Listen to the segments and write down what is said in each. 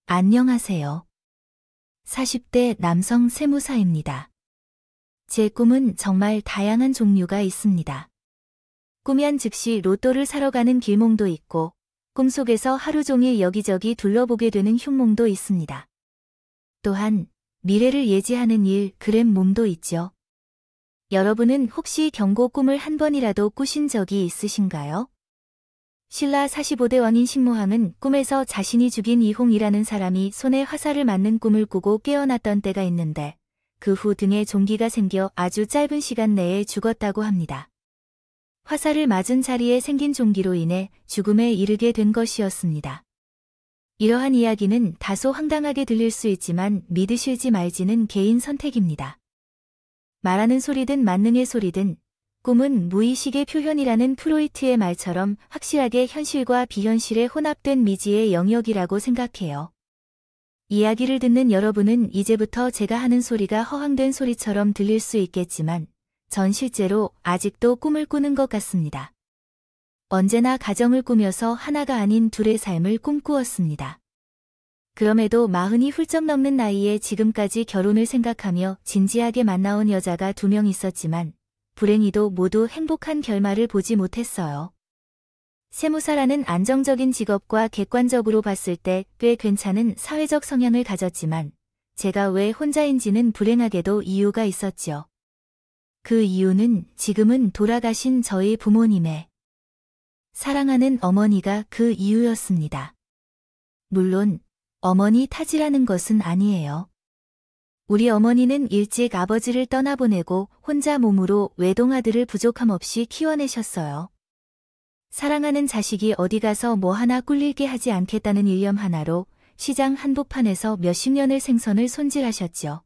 안녕하세요. 40대 남성 세무사입니다. 제 꿈은 정말 다양한 종류가 있습니다. 꾸면 즉시 로또를 사러 가는 길몽도 있고, 꿈속에서 하루 종일 여기저기 둘러보게 되는 흉몽도 있습니다. 또한 미래를 예지하는 일, 그램 몸도 있죠. 여러분은 혹시 경고 꿈을 한 번이라도 꾸신 적이 있으신가요? 신라 45대 왕인 신무왕은 꿈에서 자신이 죽인 이홍이라는 사람이 손에 화살을 맞는 꿈을 꾸고 깨어났던 때가 있는데, 그 후 등에 종기가 생겨 아주 짧은 시간 내에 죽었다고 합니다. 화살을 맞은 자리에 생긴 종기로 인해 죽음에 이르게 된 것이었습니다. 이러한 이야기는 다소 황당하게 들릴 수 있지만 믿으실지 말지는 개인 선택입니다. 말하는 소리든 만능의 소리든 꿈은 무의식의 표현이라는 프로이트의 말처럼 확실하게 현실과 비현실의 혼합된 미지의 영역이라고 생각해요. 이야기를 듣는 여러분은 이제부터 제가 하는 소리가 허황된 소리처럼 들릴 수 있겠지만, 전 실제로 아직도 꿈을 꾸는 것 같습니다. 언제나 가정을 꾸며서 하나가 아닌 둘의 삶을 꿈꾸었습니다. 그럼에도 40이 훌쩍 넘는 나이에 지금까지 결혼을 생각하며 진지하게 만나온 여자가 2명 있었지만, 불행히도 모두 행복한 결말을 보지 못했어요. 세무사라는 안정적인 직업과 객관적으로 봤을 때 꽤 괜찮은 사회적 성향을 가졌지만, 제가 왜 혼자인지는 불행하게도 이유가 있었죠. 그 이유는 지금은 돌아가신 저희 부모님의 사랑하는 어머니가 그 이유였습니다. 물론 어머니 탓이라는 것은 아니에요. 우리 어머니는 일찍 아버지를 떠나보내고 혼자 몸으로 외동아들을 부족함 없이 키워내셨어요. 사랑하는 자식이 어디 가서 뭐 하나 꿀릴게 하지 않겠다는 일념 하나로 시장 한복판에서 몇십 년을 생선을 손질하셨죠.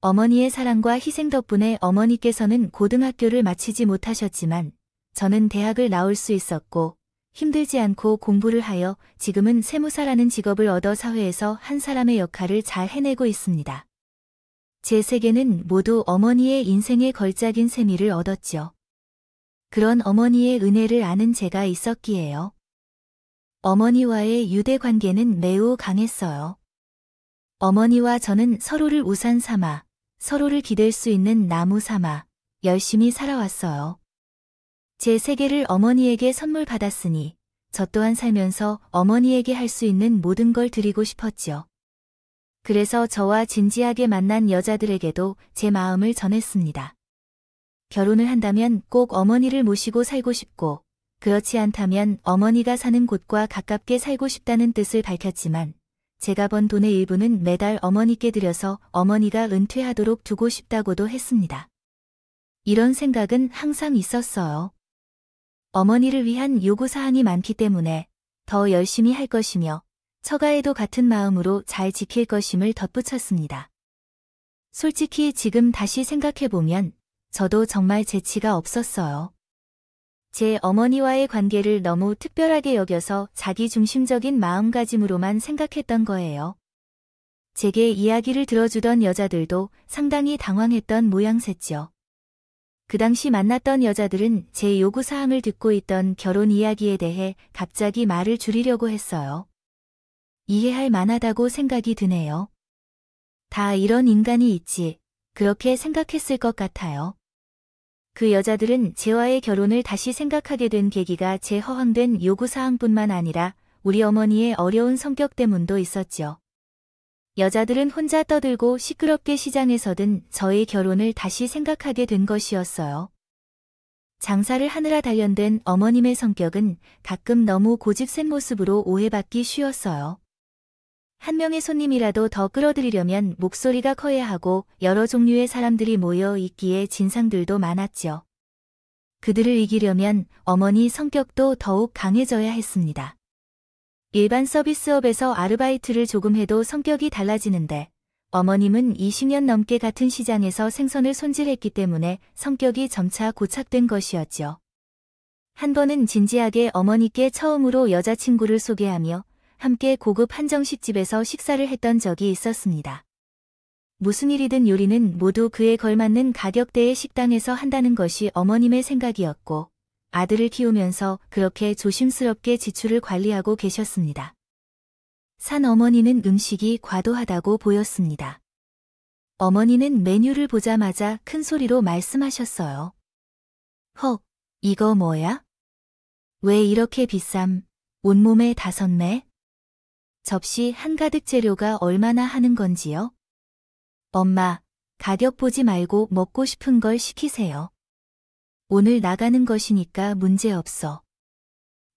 어머니의 사랑과 희생 덕분에 어머니께서는 고등학교를 마치지 못하셨지만, 저는 대학을 나올 수 있었고, 힘들지 않고 공부를 하여 지금은 세무사라는 직업을 얻어 사회에서 한 사람의 역할을 잘 해내고 있습니다. 제 세계는 모두 어머니의 인생의 걸작인 셈이를 얻었죠. 그런 어머니의 은혜를 아는 제가 있었기에요. 어머니와의 유대 관계는 매우 강했어요. 어머니와 저는 서로를 우산 삼아, 서로를 기댈 수 있는 나무 삼아 열심히 살아왔어요. 제 세계를 어머니에게 선물 받았으니 저 또한 살면서 어머니에게 할 수 있는 모든 걸 드리고 싶었죠. 그래서 저와 진지하게 만난 여자들에게도 제 마음을 전했습니다. 결혼을 한다면 꼭 어머니를 모시고 살고 싶고, 그렇지 않다면 어머니가 사는 곳과 가깝게 살고 싶다는 뜻을 밝혔지만, 제가 번 돈의 일부는 매달 어머니께 드려서 어머니가 은퇴하도록 두고 싶다고도 했습니다. 이런 생각은 항상 있었어요. 어머니를 위한 요구사항이 많기 때문에 더 열심히 할 것이며, 처가에도 같은 마음으로 잘 지킬 것임을 덧붙였습니다. 솔직히 지금 다시 생각해보면 저도 정말 재치가 없었어요. 제 어머니와의 관계를 너무 특별하게 여겨서 자기중심적인 마음가짐으로만 생각했던 거예요. 제게 이야기를 들어주던 여자들도 상당히 당황했던 모양새죠. 그 당시 만났던 여자들은 제 요구사항을 듣고 있던 결혼 이야기에 대해 갑자기 말을 줄이려고 했어요. 이해할 만하다고 생각이 드네요. 다 이런 인간이 있지, 그렇게 생각했을 것 같아요. 그 여자들은 제와의 결혼을 다시 생각하게 된 계기가 제 허황된 요구사항뿐만 아니라 우리 어머니의 어려운 성격 때문도 있었죠. 여자들은 혼자 떠들고 시끄럽게 시장에서든 저의 결혼을 다시 생각하게 된 것이었어요. 장사를 하느라 단련된 어머님의 성격은 가끔 너무 고집센 모습으로 오해받기 쉬웠어요. 한 명의 손님이라도 더 끌어들이려면 목소리가 커야 하고 여러 종류의 사람들이 모여 있기에 진상들도 많았죠. 그들을 이기려면 어머니 성격도 더욱 강해져야 했습니다. 일반 서비스업에서 아르바이트를 조금 해도 성격이 달라지는데, 어머님은 20년 넘게 같은 시장에서 생선을 손질했기 때문에 성격이 점차 고착된 것이었죠. 한 번은 진지하게 어머니께 처음으로 여자친구를 소개하며 함께 고급 한정식집에서 식사를 했던 적이 있었습니다. 무슨 일이든 요리는 모두 그에 걸맞는 가격대의 식당에서 한다는 것이 어머님의 생각이었고, 아들을 키우면서 그렇게 조심스럽게 지출을 관리하고 계셨습니다. 산 어머니는 음식이 과도하다고 보였습니다. 어머니는 메뉴를 보자마자 큰 소리로 말씀하셨어요. 헉, 이거 뭐야? 왜 이렇게 비쌈? 온몸에 5매? 접시 한가득 재료가 얼마나 하는 건지요? 엄마, 가격 보지 말고 먹고 싶은 걸 시키세요. 오늘 나가는 것이니까 문제 없어.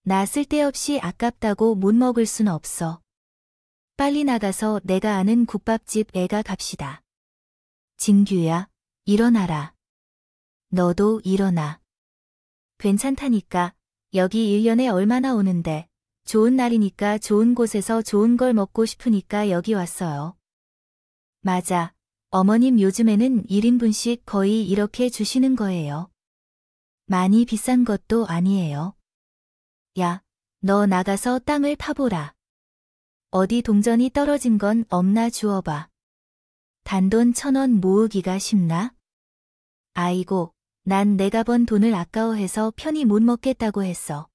나 쓸데없이 아깝다고 못 먹을 순 없어. 빨리 나가서 내가 아는 국밥집 애가 갑시다. 진규야, 일어나라. 너도 일어나. 괜찮다니까. 여기 1년에 얼마나 오는데. 좋은 날이니까 좋은 곳에서 좋은 걸 먹고 싶으니까 여기 왔어요. 맞아. 어머님 요즘에는 1인분씩 거의 이렇게 주시는 거예요. 많이 비싼 것도 아니에요. 야, 너 나가서 땅을 파보라. 어디 동전이 떨어진 건 없나 주워봐. 단돈 1,000원 모으기가 쉽나? 아이고, 난 내가 번 돈을 아까워해서 편히 못 먹겠다고 했어.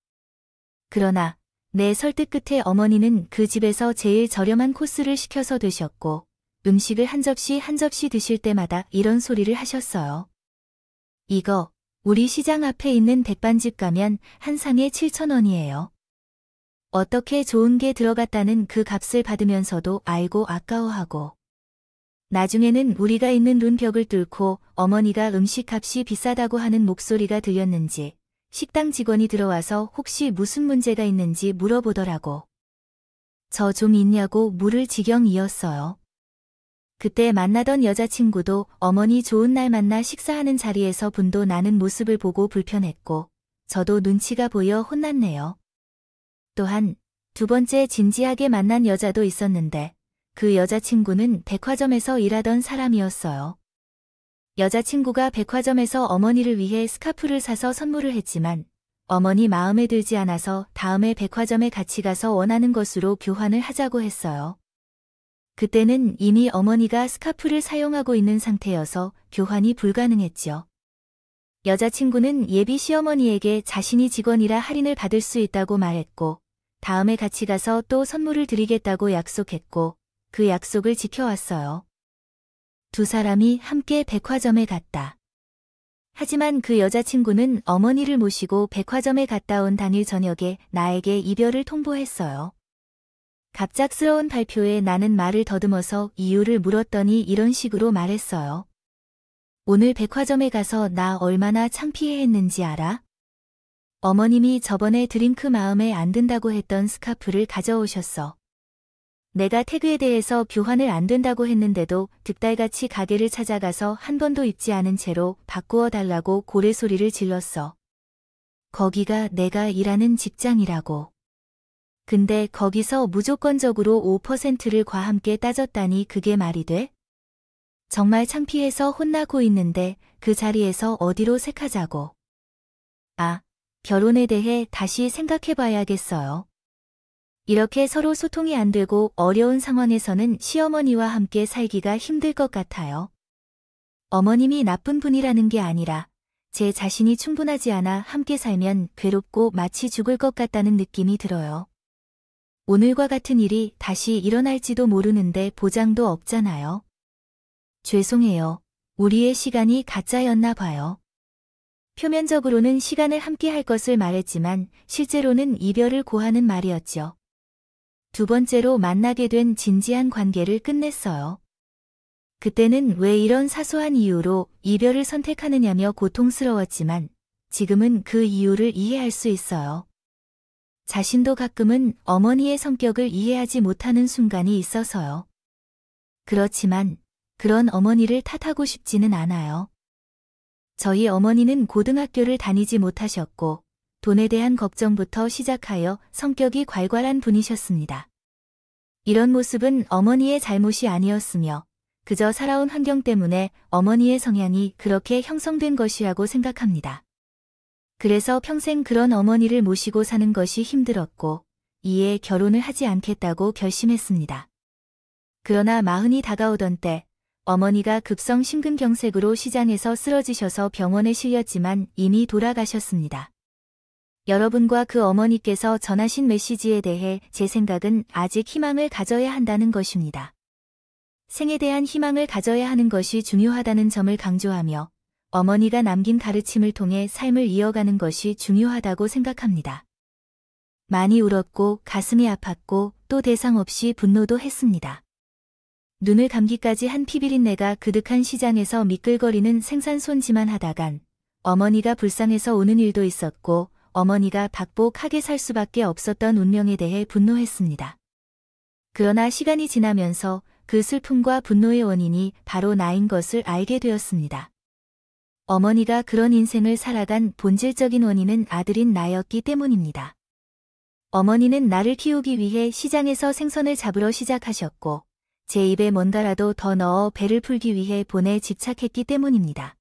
그러나 내 설득 끝에 어머니는 그 집에서 제일 저렴한 코스를 시켜서 드셨고 음식을 한 접시 한 접시 드실 때마다 이런 소리를 하셨어요. 이거 우리 시장 앞에 있는 백반집 가면 한 상에 7,000원이에요. 어떻게 좋은 게 들어갔다는 그 값을 받으면서도 알고 아까워하고 나중에는 우리가 있는 눈벽을 뚫고 어머니가 음식값이 비싸다고 하는 목소리가 들렸는지 식당 직원이 들어와서 혹시 무슨 문제가 있는지 물어보더라고. 저 좀 있냐고 물을 지경이었어요. 그때 만나던 여자친구도 어머니 좋은 날 만나 식사하는 자리에서 분도 나는 모습을 보고 불편했고 저도 눈치가 보여 혼났네요. 또한 2번째 진지하게 만난 여자도 있었는데 그 여자친구는 백화점에서 일하던 사람이었어요. 여자친구가 백화점에서 어머니를 위해 스카프를 사서 선물을 했지만 어머니 마음에 들지 않아서 다음에 백화점에 같이 가서 원하는 것으로 교환을 하자고 했어요. 그때는 이미 어머니가 스카프를 사용하고 있는 상태여서 교환이 불가능했죠. 여자친구는 예비 시어머니에게 자신이 직원이라 할인을 받을 수 있다고 말했고 다음에 같이 가서 또 선물을 드리겠다고 약속했고 그 약속을 지켜왔어요. 2 사람이 함께 백화점에 갔다. 하지만 그 여자친구는 어머니를 모시고 백화점에 갔다 온 당일 저녁에 나에게 이별을 통보했어요. 갑작스러운 발표에 나는 말을 더듬어서 이유를 물었더니 이런 식으로 말했어요. 오늘 백화점에 가서 나 얼마나 창피해했는지 알아? 어머님이 저번에 드링크 마음에 안 든다고 했던 스카프를 가져오셨어. 내가 태그에 대해서 교환을 안 된다고 했는데도 득달같이 가게를 찾아가서 한 번도 입지 않은 채로 바꾸어 달라고 고래소리를 질렀어. 거기가 내가 일하는 직장이라고. 근데 거기서 무조건적으로 5%를 과함께 따졌다니 그게 말이 돼? 정말 창피해서 혼나고 있는데 그 자리에서 어디로 색하자고. 아, 결혼에 대해 다시 생각해봐야겠어요. 이렇게 서로 소통이 안 되고 어려운 상황에서는 시어머니와 함께 살기가 힘들 것 같아요. 어머님이 나쁜 분이라는 게 아니라 제 자신이 충분하지 않아 함께 살면 괴롭고 마치 죽을 것 같다는 느낌이 들어요. 오늘과 같은 일이 다시 일어날지도 모르는데 보장도 없잖아요. 죄송해요. 우리의 시간이 가짜였나 봐요. 표면적으로는 시간을 함께 할 것을 말했지만 실제로는 이별을 고하는 말이었죠. 2번째로 만나게 된 진지한 관계를 끝냈어요. 그때는 왜 이런 사소한 이유로 이별을 선택하느냐며 고통스러웠지만 지금은 그 이유를 이해할 수 있어요. 자신도 가끔은 어머니의 성격을 이해하지 못하는 순간이 있어서요. 그렇지만 그런 어머니를 탓하고 싶지는 않아요. 저희 어머니는 고등학교를 다니지 못하셨고 돈에 대한 걱정부터 시작하여 성격이 괄괄한 분이셨습니다. 이런 모습은 어머니의 잘못이 아니었으며 그저 살아온 환경 때문에 어머니의 성향이 그렇게 형성된 것이라고 생각합니다. 그래서 평생 그런 어머니를 모시고 사는 것이 힘들었고 이에 결혼을 하지 않겠다고 결심했습니다. 그러나 40이 다가오던 때 어머니가 급성 심근경색으로 시장에서 쓰러지셔서 병원에 실렸지만 이미 돌아가셨습니다. 여러분과 그 어머니께서 전하신 메시지에 대해 제 생각은 아직 희망을 가져야 한다는 것입니다. 생에 대한 희망을 가져야 하는 것이 중요하다는 점을 강조하며 어머니가 남긴 가르침을 통해 삶을 이어가는 것이 중요하다고 생각합니다. 많이 울었고 가슴이 아팠고 또 대상 없이 분노도 했습니다. 눈을 감기까지 한 피비린내가 그득한 시장에서 미끌거리는 생산손질만 하다간 어머니가 불쌍해서 우는 일도 있었고 어머니가 박복하게 살 수밖에 없었던 운명에 대해 분노했습니다. 그러나 시간이 지나면서 그 슬픔과 분노의 원인이 바로 나인 것을 알게 되었습니다. 어머니가 그런 인생을 살아간 본질적인 원인은 아들인 나였기 때문입니다. 어머니는 나를 키우기 위해 시장에서 생선을 잡으러 시작하셨고 제 입에 뭔가라도 더 넣어 배를 풀기 위해 본에 집착했기 때문입니다.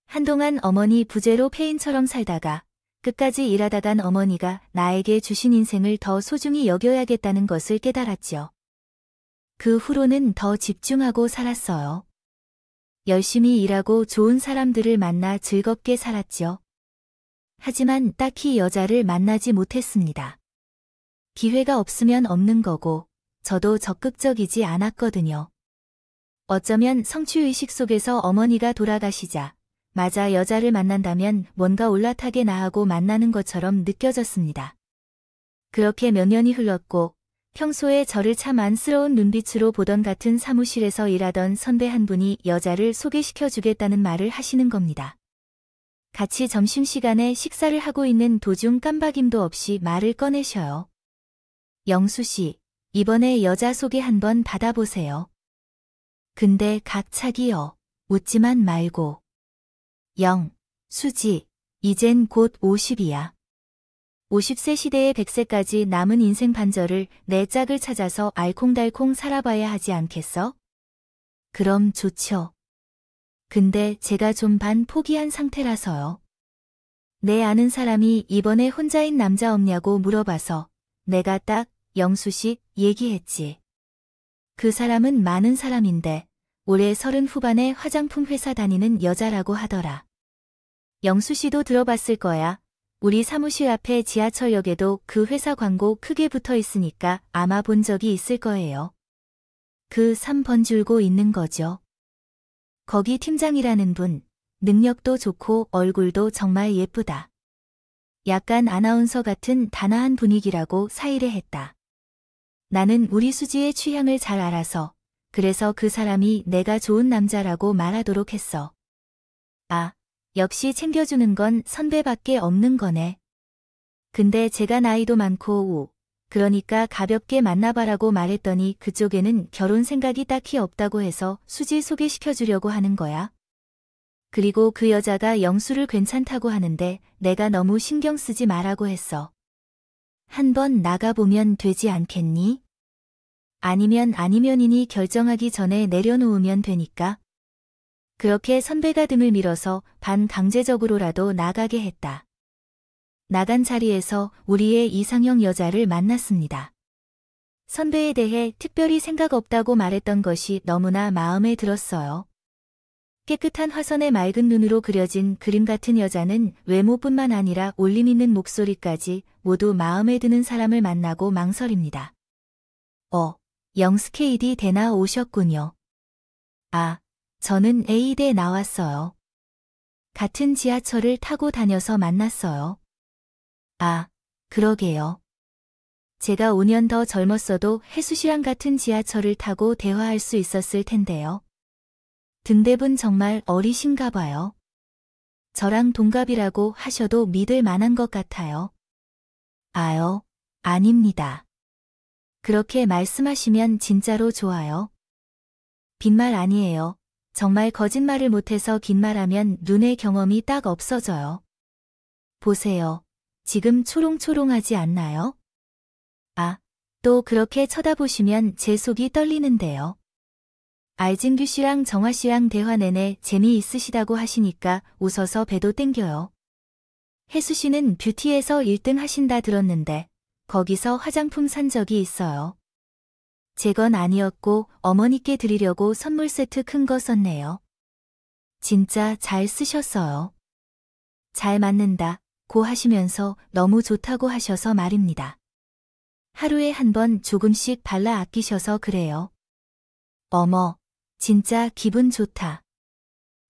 한동안 어머니 부재로 폐인처럼 살다가 끝까지 일하다간 어머니가 나에게 주신 인생을 더 소중히 여겨야겠다는 것을 깨달았죠. 그 후로는 더 집중하고 살았어요. 열심히 일하고 좋은 사람들을 만나 즐겁게 살았죠. 하지만 딱히 여자를 만나지 못했습니다. 기회가 없으면 없는 거고 저도 적극적이지 않았거든요. 어쩌면 성취의식 속에서 어머니가 돌아가시자 맞아 여자를 만난다면 뭔가 올라타게 나하고 만나는 것처럼 느껴졌습니다. 그렇게 몇 년이 흘렀고 평소에 저를 참 안쓰러운 눈빛으로 보던 같은 사무실에서 일하던 선배 한 분이 여자를 소개시켜주겠다는 말을 하시는 겁니다. 같이 점심시간에 식사를 하고 있는 도중 깜박임도 없이 말을 꺼내셔요. 영수 씨, 이번에 여자 소개 한번 받아보세요. 근데 각착이요. 웃지만 말고. 수지, 이젠 곧 50이야. 50세 시대의 100세까지 남은 인생 반절을 내 짝을 찾아서 알콩달콩 살아봐야 하지 않겠어? 그럼 좋죠. 근데 제가 좀 반 포기한 상태라서요. 내 아는 사람이 이번에 혼자인 남자 없냐고 물어봐서 내가 딱 영수씨 얘기했지. 그 사람은 많은 사람인데 올해 30 후반에 화장품 회사 다니는 여자라고 하더라. 영수씨도 들어봤을 거야. 우리 사무실 앞에 지하철역에도 그 회사 광고 크게 붙어 있으니까 아마 본 적이 있을 거예요. 그 3번 줄고 있는 거죠. 거기 팀장이라는 분, 능력도 좋고 얼굴도 정말 예쁘다. 약간 아나운서 같은 단아한 분위기라고 사의를 나는 우리 수지의 취향을 잘 알아서 그래서 그 사람이 내가 좋은 남자라고 말하도록 했어. 아, 역시 챙겨주는 건 선배밖에 없는 거네. 근데 제가 나이도 많고 그러니까 가볍게 만나봐라고 말했더니 그쪽에는 결혼 생각이 딱히 없다고 해서 수지 소개시켜주려고 하는 거야. 그리고 그 여자가 영수를 괜찮다고 하는데 내가 너무 신경 쓰지 말라고 했어. 한번 나가보면 되지 않겠니? 아니면이니 결정하기 전에 내려놓으면 되니까. 그렇게 선배가 등을 밀어서 반강제적으로라도 나가게 했다. 나간 자리에서 우리의 이상형 여자를 만났습니다. 선배에 대해 특별히 생각 없다고 말했던 것이 너무나 마음에 들었어요. 깨끗한 화선의 맑은 눈으로 그려진 그림 같은 여자는 외모뿐만 아니라 울림 있는 목소리까지 모두 마음에 드는 사람을 만나고 망설입니다. 영스케이디 대나 오셨군요. 아, 저는 A대 나왔어요. 같은 지하철을 타고 다녀서 만났어요. 아, 그러게요. 제가 5년 더 젊었어도 혜수씨랑 같은 지하철을 타고 대화할 수 있었을 텐데요. 등대분 정말 어리신가 봐요. 저랑 동갑이라고 하셔도 믿을 만한 것 같아요. 아요, 아닙니다. 그렇게 말씀하시면 진짜로 좋아요. 빈말 아니에요. 정말 거짓말을 못해서 긴 말하면 눈의 경험이 딱 없어져요. 보세요. 지금 초롱초롱하지 않나요? 아, 또 그렇게 쳐다보시면 제 속이 떨리는데요. 알진규 씨랑 정화 씨랑 대화 내내 재미있으시다고 하시니까 웃어서 배도 땡겨요. 혜수 씨는 뷰티에서 1등 하신다 들었는데 거기서 화장품 산 적이 있어요. 제 건 아니었고 어머니께 드리려고 선물 세트 큰 거 썼네요. 진짜 잘 쓰셨어요. 잘 맞는다. 고 하시면서 너무 좋다고 하셔서 말입니다. 하루에 한 번 조금씩 발라 아끼셔서 그래요. 어머, 진짜 기분 좋다.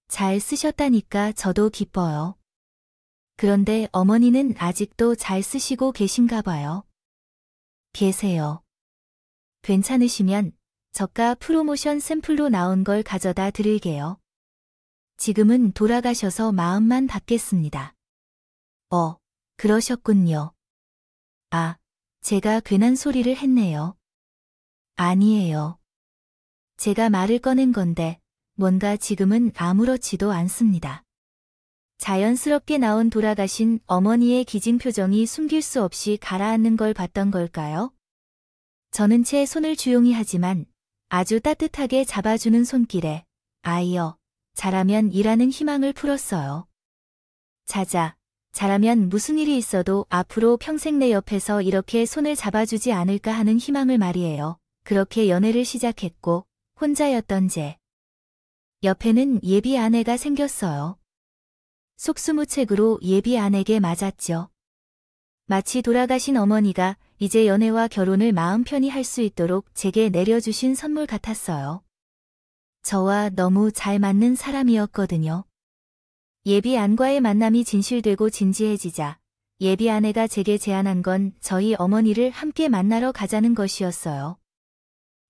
잘 쓰셨다니까 저도 기뻐요. 그런데 어머니는 아직도 잘 쓰시고 계신가 봐요. 계세요. 괜찮으시면 저가 프로모션 샘플로 나온 걸 가져다 드릴게요. 지금은 돌아가셔서 마음만 받겠습니다. 그러셨군요. 아, 제가 괜한 소리를 했네요. 아니에요. 제가 말을 꺼낸 건데 뭔가 지금은 아무렇지도 않습니다. 자연스럽게 나온 돌아가신 어머니의 기진 표정이 숨길 수 없이 가라앉는 걸 봤던 걸까요? 저는 제 손을 주용히 하지만 아주 따뜻하게 잡아주는 손길에 아이여, 잘하면 이라는 희망을 풀었어요. 자자, 잘하면 무슨 일이 있어도 앞으로 평생 내 옆에서 이렇게 손을 잡아주지 않을까 하는 희망을 말이에요. 그렇게 연애를 시작했고 혼자였던 제 옆에는 예비 아내가 생겼어요. 속수무책으로 예비 아내에게 맞았죠. 마치 돌아가신 어머니가 이제 연애와 결혼을 마음 편히 할 수 있도록 제게 내려주신 선물 같았어요. 저와 너무 잘 맞는 사람이었거든요. 예비 안과의 만남이 진실되고 진지해지자 예비 아내가 제게 제안한 건 저희 어머니를 함께 만나러 가자는 것이었어요.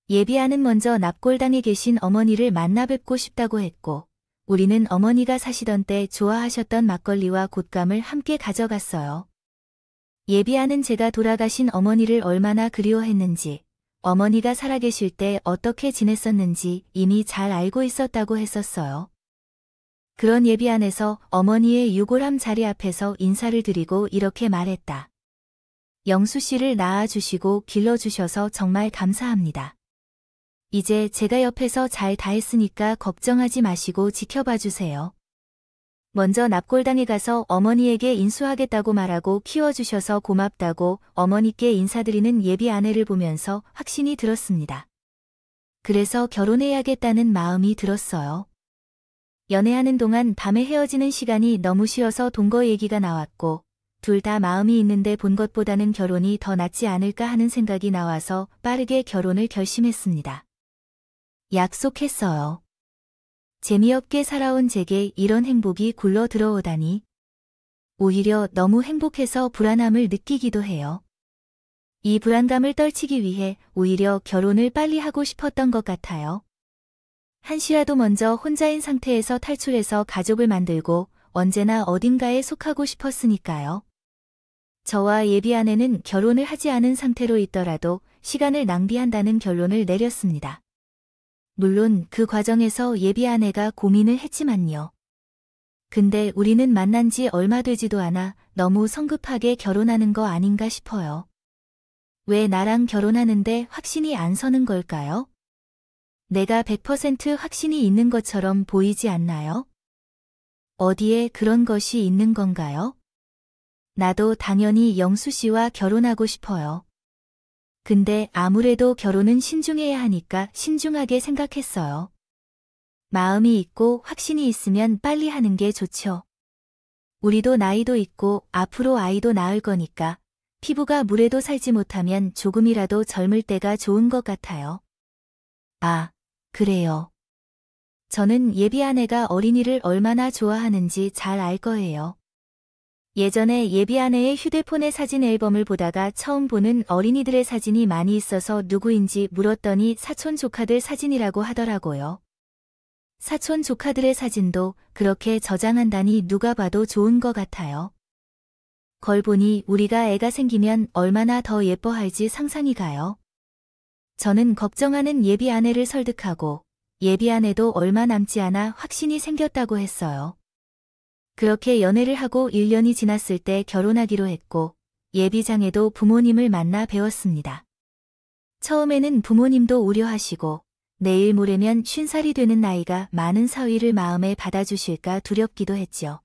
예비 아는 먼저 납골당에 계신 어머니를 만나 뵙고 싶다고 했고 우리는 어머니가 사시던 때 좋아하셨던 막걸리와 곶감을 함께 가져갔어요. 예비 아는 제가 돌아가신 어머니를 얼마나 그리워했는지 어머니가 살아계실 때 어떻게 지냈었는지 이미 잘 알고 있었다고 했었어요. 그런 예비 안에서 어머니의 유골함 자리 앞에서 인사를 드리고 이렇게 말했다. 영수 씨를 낳아주시고 길러주셔서 정말 감사합니다. 이제 제가 옆에서 잘 다 했으니까 걱정하지 마시고 지켜봐 주세요. 먼저 납골당에 가서 어머니에게 인수하겠다고 말하고 키워주셔서 고맙다고 어머니께 인사드리는 예비 아내를 보면서 확신이 들었습니다. 그래서 결혼해야겠다는 마음이 들었어요. 연애하는 동안 밤에 헤어지는 시간이 너무 싫어서 동거 얘기가 나왔고 둘 다 마음이 있는데 본 것보다는 결혼이 더 낫지 않을까 하는 생각이 나와서 빠르게 결혼을 결심했습니다. 약속했어요. 재미없게 살아온 제게 이런 행복이 굴러 들어오다니. 오히려 너무 행복해서 불안함을 느끼기도 해요. 이 불안감을 떨치기 위해 오히려 결혼을 빨리 하고 싶었던 것 같아요. 한시라도 먼저 혼자인 상태에서 탈출해서 가족을 만들고 언제나 어딘가에 속하고 싶었으니까요. 저와 예비 아내는 결혼을 하지 않은 상태로 있더라도 시간을 낭비한다는 결론을 내렸습니다. 물론 그 과정에서 예비 아내가 고민을 했지만요. 근데 우리는 만난 지 얼마 되지도 않아 너무 성급하게 결혼하는 거 아닌가 싶어요. 왜 나랑 결혼하는데 확신이 안 서는 걸까요? 내가 100% 확신이 있는 것처럼 보이지 않나요? 어디에 그런 것이 있는 건가요? 나도 당연히 영수 씨와 결혼하고 싶어요. 근데 아무래도 결혼은 신중해야 하니까 신중하게 생각했어요. 마음이 있고 확신이 있으면 빨리 하는 게 좋죠. 우리도 나이도 있고 앞으로 아이도 낳을 거니까 피부가 물에도 살지 못하면 조금이라도 젊을 때가 좋은 것 같아요. 아, 그래요. 저는 예비 아내가 어린이를 얼마나 좋아하는지 잘 알 거예요. 예전에 예비 아내의 휴대폰의 사진 앨범을 보다가 처음 보는 어린이들의 사진이 많이 있어서 누구인지 물었더니 사촌 조카들 사진이라고 하더라고요. 사촌 조카들의 사진도 그렇게 저장한다니 누가 봐도 좋은 것 같아요. 걸 보니 우리가 애가 생기면 얼마나 더 예뻐할지 상상이 가요. 저는 걱정하는 예비 아내를 설득하고 예비 아내도 얼마 남지 않아 확신이 생겼다고 했어요. 그렇게 연애를 하고 1년이 지났을 때 결혼하기로 했고 예비장에도 부모님을 만나 뵈었습니다. 처음에는 부모님도 우려하시고 내일 모레면 50살이 되는 나이가 많은 사위를 마음에 받아주실까 두렵기도 했죠.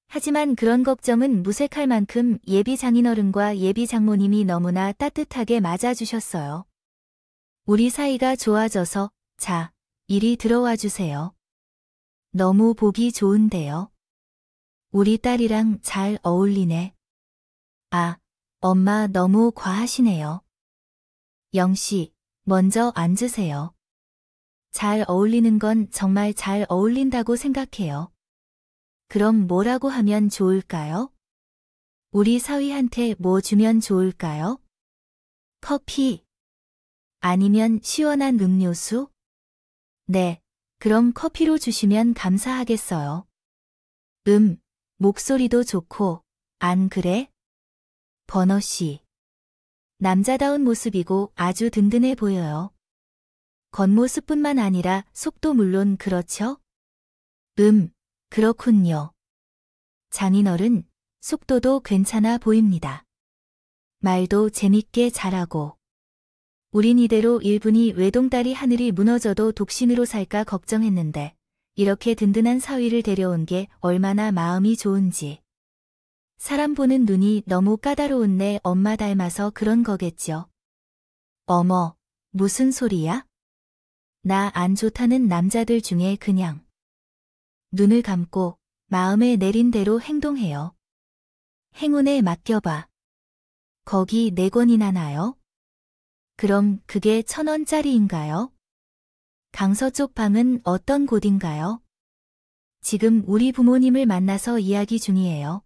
하지만 그런 걱정은 무색할 만큼 예비 장인어른과 예비 장모님이 너무나 따뜻하게 맞아주셨어요. 우리 사이가 좋아져서 자, 이리 들어와 주세요. 너무 보기 좋은데요. 우리 딸이랑 잘 어울리네. 아, 엄마 너무 과하시네요. 영씨, 먼저 앉으세요. 잘 어울리는 건 정말 잘 어울린다고 생각해요. 그럼 뭐라고 하면 좋을까요? 우리 사위한테 뭐 주면 좋을까요? 커피. 아니면 시원한 음료수? 네, 그럼 커피로 주시면 감사하겠어요. 목소리도 좋고, 안 그래? 버너씨. 남자다운 모습이고 아주 든든해 보여요. 겉모습뿐만 아니라 속도 물론 그렇죠? 그렇군요. 장인어른, 속도도 괜찮아 보입니다. 말도 재밌게 잘하고. 우린 이대로 일분이 외동딸이 하늘이 무너져도 독신으로 살까 걱정했는데 이렇게 든든한 사위를 데려온 게 얼마나 마음이 좋은지. 사람 보는 눈이 너무 까다로운 내 엄마 닮아서 그런 거겠죠. 어머, 무슨 소리야? 나 안 좋다는 남자들 중에 그냥 눈을 감고 마음에 내린 대로 행동해요. 행운에 맡겨봐. 거기 4권이나 나요? 그럼 그게 1,000원짜리인가요? 강서 쪽 방은 어떤 곳인가요? 지금 우리 부모님을 만나서 이야기 중이에요.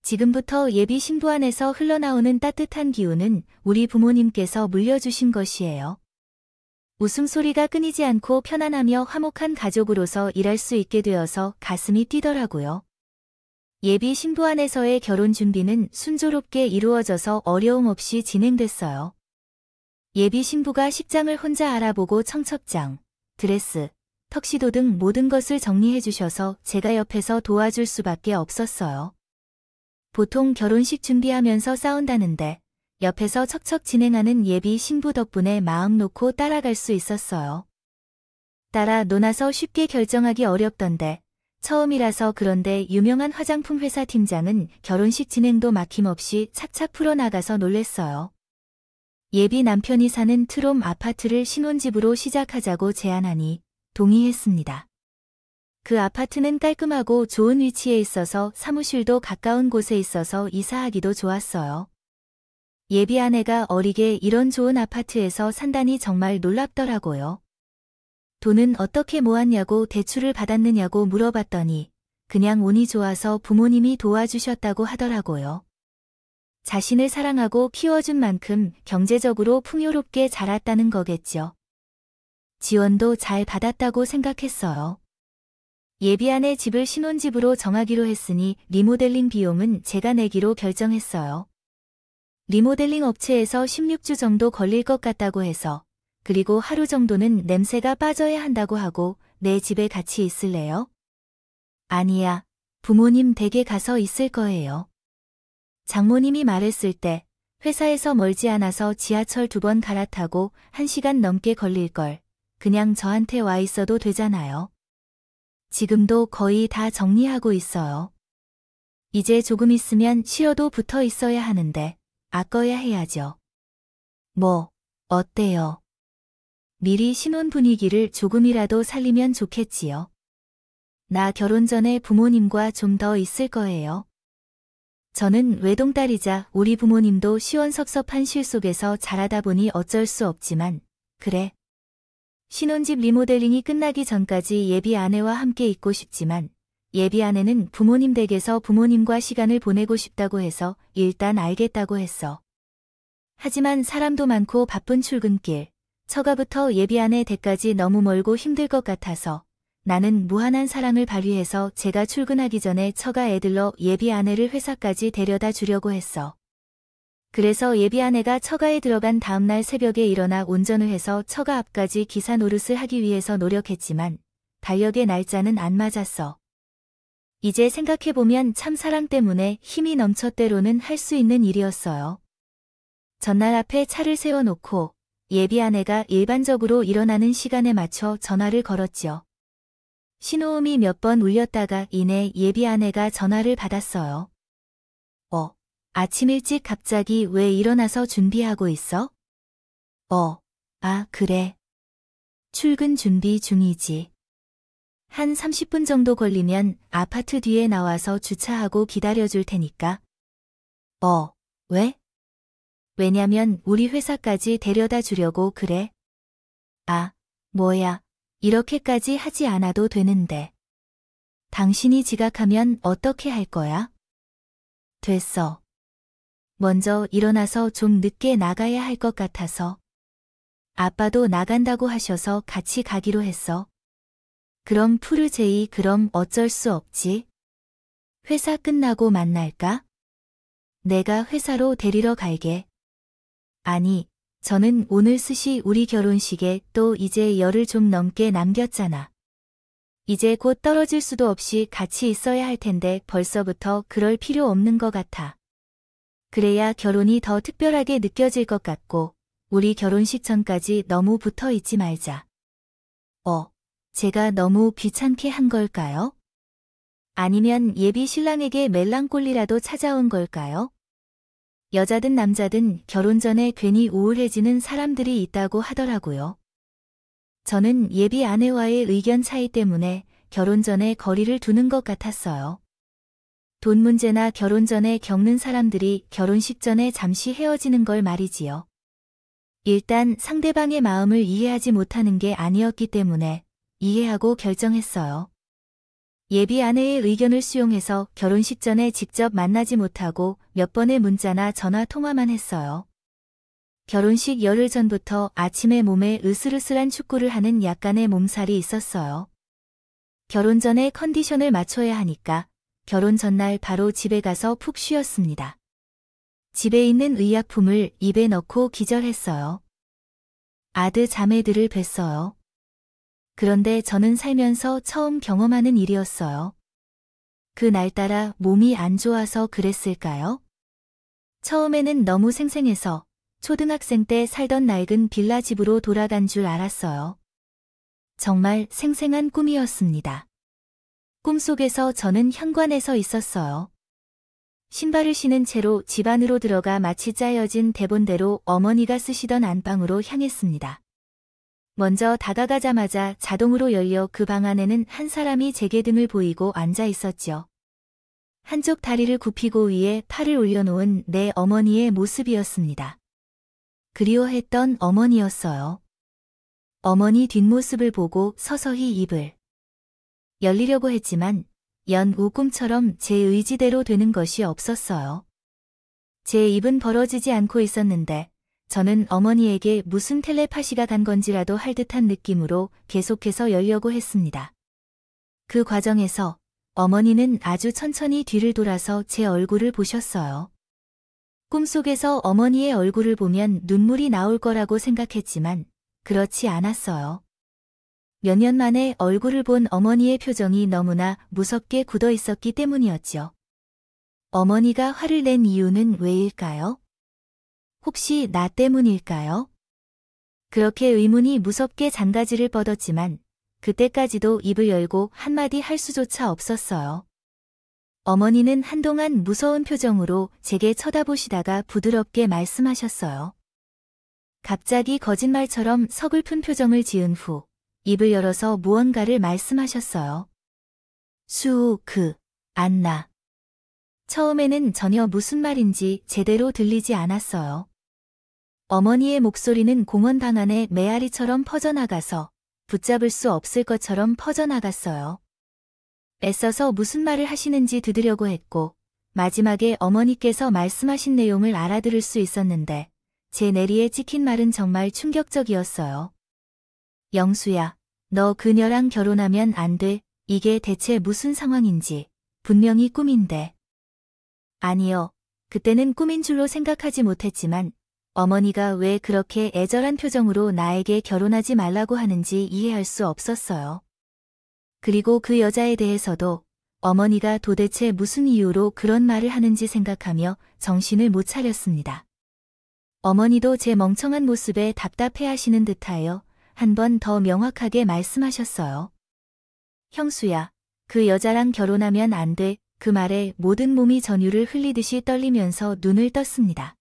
지금부터 예비 신부 안에서 흘러나오는 따뜻한 기운은 우리 부모님께서 물려주신 것이에요. 웃음소리가 끊이지 않고 편안하며 화목한 가족으로서 일할 수 있게 되어서 가슴이 뛰더라고요. 예비 신부 안에서의 결혼 준비는 순조롭게 이루어져서 어려움 없이 진행됐어요. 예비 신부가 식장을 혼자 알아보고 청첩장, 드레스, 턱시도 등 모든 것을 정리해 주셔서 제가 옆에서 도와줄 수밖에 없었어요. 보통 결혼식 준비하면서 싸운다는데 옆에서 척척 진행하는 예비 신부 덕분에 마음 놓고 따라갈 수 있었어요. 따라 논아서 쉽게 결정하기 어렵던데 처음이라서 그런데 유명한 화장품 회사 팀장은 결혼식 진행도 막힘없이 착착 풀어나가서 놀랬어요. 예비 남편이 사는 트롬 아파트를 신혼집으로 시작하자고 제안하니 동의했습니다. 그 아파트는 깔끔하고 좋은 위치에 있어서 사무실도 가까운 곳에 있어서 이사하기도 좋았어요. 예비 아내가 어리게 이런 좋은 아파트에서 산다니 정말 놀랍더라고요. 돈은 어떻게 모았냐고 대출을 받았느냐고 물어봤더니 그냥 운이 좋아서 부모님이 도와주셨다고 하더라고요. 자신을 사랑하고 키워준 만큼 경제적으로 풍요롭게 자랐다는 거겠죠. 지원도 잘 받았다고 생각했어요. 예비 아내 집을 신혼집으로 정하기로 했으니 리모델링 비용은 제가 내기로 결정했어요. 리모델링 업체에서 16주 정도 걸릴 것 같다고 해서 그리고 하루 정도는 냄새가 빠져야 한다고 하고 내 집에 같이 있을래요? 아니야, 부모님 댁에 가서 있을 거예요. 장모님이 말했을 때 회사에서 멀지 않아서 지하철 2번 갈아타고 1시간 넘게 걸릴걸. 그냥 저한테 와 있어도 되잖아요. 지금도 거의 다 정리하고 있어요. 이제 조금 있으면 쉬어도 붙어 있어야 하는데 아껴야 해야죠. 뭐, 어때요? 미리 신혼 분위기를 조금이라도 살리면 좋겠지요. 나 결혼 전에 부모님과 좀 더 있을 거예요. 저는 외동딸이자 우리 부모님도 시원섭섭한 실 속에서 자라다 보니 어쩔 수 없지만, 그래. 신혼집 리모델링이 끝나기 전까지 예비 아내와 함께 있고 싶지만, 예비 아내는 부모님 댁에서 부모님과 시간을 보내고 싶다고 해서 일단 알겠다고 했어. 하지만 사람도 많고 바쁜 출근길, 처가부터 예비 아내 댁까지 너무 멀고 힘들 것 같아서 나는 무한한 사랑을 발휘해서 제가 출근하기 전에 처가 애들러 예비 아내를 회사까지 데려다 주려고 했어. 그래서 예비 아내가 처가에 들어간 다음날 새벽에 일어나 운전을 해서 처가 앞까지 기사 노릇을 하기 위해서 노력했지만 달력의 날짜는 안 맞았어. 이제 생각해보면 참 사랑 때문에 힘이 넘쳐 때로는 할 수 있는 일이었어요. 전날 앞에 차를 세워놓고 예비 아내가 일반적으로 일어나는 시간에 맞춰 전화를 걸었지요. 신호음이 몇 번 울렸다가 이내 예비 아내가 전화를 받았어요. 아침 일찍 갑자기 왜 일어나서 준비하고 있어? 아, 그래. 출근 준비 중이지. 한 30분 정도 걸리면 아파트 뒤에 나와서 주차하고 기다려줄 테니까. 왜? 왜냐면 우리 회사까지 데려다 주려고 그래. 아, 뭐야. 이렇게까지 하지 않아도 되는데. 당신이 지각하면 어떻게 할 거야? 됐어. 먼저 일어나서 좀 늦게 나가야 할 것 같아서. 아빠도 나간다고 하셔서 같이 가기로 했어. 그럼 푸르제이, 그럼 어쩔 수 없지. 회사 끝나고 만날까? 내가 회사로 데리러 갈게. 아니, 저는 오늘 스시 우리 결혼식에 또 이제 열흘 좀 넘게 남겼잖아. 이제 곧 떨어질 수도 없이 같이 있어야 할 텐데 벌써부터 그럴 필요 없는 것 같아. 그래야 결혼이 더 특별하게 느껴질 것 같고, 우리 결혼식 전까지 너무 붙어 있지 말자. 제가 너무 귀찮게 한 걸까요? 아니면 예비 신랑에게 멜랑꼴리라도 찾아온 걸까요? 여자든 남자든 결혼 전에 괜히 우울해지는 사람들이 있다고 하더라고요. 저는 예비 아내와의 의견 차이 때문에 결혼 전에 거리를 두는 것 같았어요. 돈 문제나 결혼 전에 겪는 사람들이 결혼식 전에 잠시 헤어지는 걸 말이지요. 일단 상대방의 마음을 이해하지 못하는 게 아니었기 때문에 이해하고 결정했어요. 예비 아내의 의견을 수용해서 결혼식 전에 직접 만나지 못하고 몇 번의 문자나 전화 통화만 했어요. 결혼식 열흘 전부터 아침에 몸에 으슬으슬한 축구를 하는 약간의 몸살이 있었어요. 결혼 전에 컨디션을 맞춰야 하니까 결혼 전날 바로 집에 가서 푹 쉬었습니다. 집에 있는 의약품을 입에 넣고 기절했어요. 아드 자매들을 뵀어요. 그런데 저는 살면서 처음 경험하는 일이었어요. 그날따라 몸이 안 좋아서 그랬을까요? 처음에는 너무 생생해서 초등학생 때 살던 낡은 빌라 집으로 돌아간 줄 알았어요. 정말 생생한 꿈이었습니다. 꿈속에서 저는 현관에서 있었어요. 신발을 신은 채로 집 안으로 들어가 마치 짜여진 대본대로 어머니가 쓰시던 안방으로 향했습니다. 먼저 다가가자마자 자동으로 열려 그 방 안에는 한 사람이 제게 등을 보이고 앉아 있었죠. 한쪽 다리를 굽히고 위에 팔을 올려놓은 내 어머니의 모습이었습니다. 그리워했던 어머니였어요. 어머니 뒷모습을 보고 서서히 입을 열리려고 했지만 연우 꿈처럼 제 의지대로 되는 것이 없었어요. 제 입은 벌어지지 않고 있었는데 저는 어머니에게 무슨 텔레파시가 간 건지라도 할 듯한 느낌으로 계속해서 열려고 했습니다. 그 과정에서 어머니는 아주 천천히 뒤를 돌아서 제 얼굴을 보셨어요. 꿈속에서 어머니의 얼굴을 보면 눈물이 나올 거라고 생각했지만 그렇지 않았어요. 몇 년 만에 얼굴을 본 어머니의 표정이 너무나 무섭게 굳어 있었기 때문이었죠. 어머니가 화를 낸 이유는 왜일까요? 혹시 나 때문일까요? 그렇게 의문이 무섭게 잔가지를 뻗었지만 그때까지도 입을 열고 한마디 할 수조차 없었어요. 어머니는 한동안 무서운 표정으로 제게 쳐다보시다가 부드럽게 말씀하셨어요. 갑자기 거짓말처럼 서글픈 표정을 지은 후 입을 열어서 무언가를 말씀하셨어요. 안나. 처음에는 전혀 무슨 말인지 제대로 들리지 않았어요. 어머니의 목소리는 공원 방 안에 메아리처럼 퍼져나가서 붙잡을 수 없을 것처럼 퍼져나갔어요. 애써서 무슨 말을 하시는지 들으려고 했고 마지막에 어머니께서 말씀하신 내용을 알아들을 수 있었는데 제 내리에 찍힌 말은 정말 충격적이었어요. 영수야, 너 그녀랑 결혼하면 안 돼. 이게 대체 무슨 상황인지. 분명히 꿈인데. 아니요. 그때는 꿈인 줄로 생각하지 못했지만 어머니가 왜 그렇게 애절한 표정으로 나에게 결혼하지 말라고 하는지 이해할 수 없었어요. 그리고 그 여자에 대해서도 어머니가 도대체 무슨 이유로 그런 말을 하는지 생각하며 정신을 못 차렸습니다. 어머니도 제 멍청한 모습에 답답해하시는 듯하여 한 번 더 명확하게 말씀하셨어요. 형수야, 그 여자랑 결혼하면 안 돼. 그 말에 모든 몸이 전율을 흘리듯이 떨리면서 눈을 떴습니다.